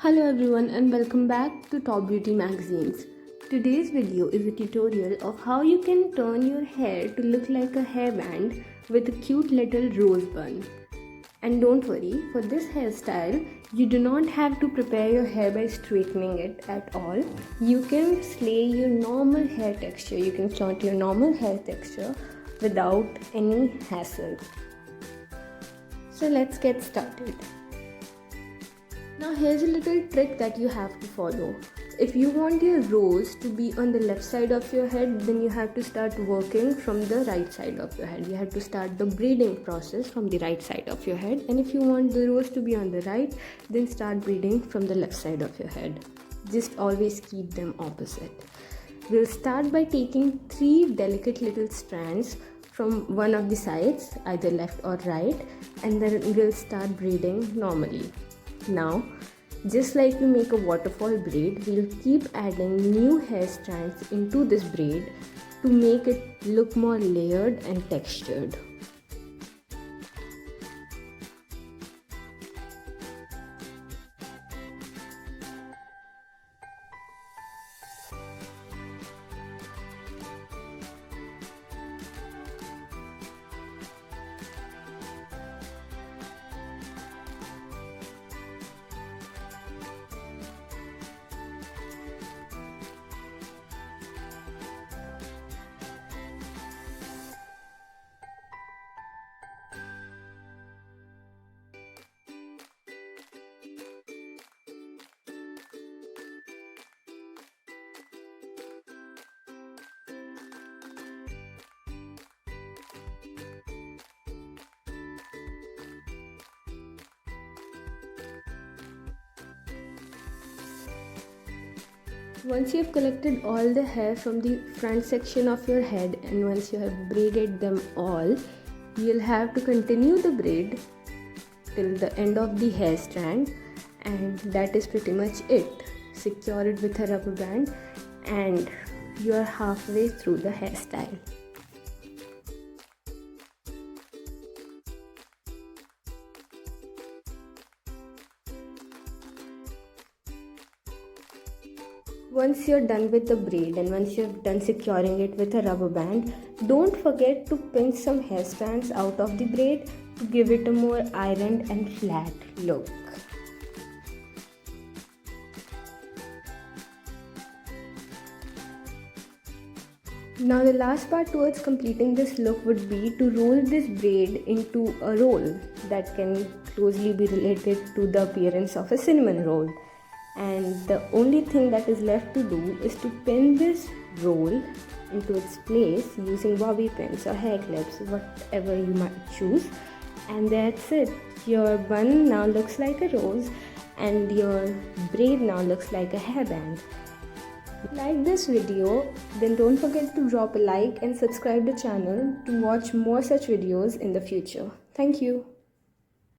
Hello everyone and welcome back to Top Beauty Magazines. Today's video is a tutorial of how you can turn your hair to look like a hairband with a cute little rose bun. And don't worry, for this hairstyle, you do not have to prepare your hair by straightening it at all. You can slay your normal hair texture, you can flaunt your normal hair texture without any hassle. So let's get started. Now here's a little trick that you have to follow. If you want your rose to be on the left side of your head, then you have to start working from the right side of your head. You have to start the braiding process from the right side of your head. And if you want the rose to be on the right, then start braiding from the left side of your head. Just always keep them opposite. We'll start by taking 3 delicate little strands from one of the sides, either left or right, and then we'll start braiding normally. Now, just like we make a waterfall braid, we'll keep adding new hair strands into this braid to make it look more layered and textured. Once you have collected all the hair from the front section of your head and once you have braided them all, you'll have to continue the braid till the end of the hair strand, and that is pretty much it. Secure it with a rubber band and you are halfway through the hairstyle. Once you're done with the braid and once you've done securing it with a rubber band, don't forget to pinch some hair strands out of the braid to give it a more ironed and flat look. Now the last part towards completing this look would be to roll this braid into a roll that can closely be related to the appearance of a cinnamon roll. And the only thing that is left to do is to pin this roll into its place using bobby pins or hair clips, whatever you might choose. And that's it. Your bun now looks like a rose and your braid now looks like a hairband. If you like this video, then don't forget to drop a like and subscribe the channel to watch more such videos in the future. Thank you.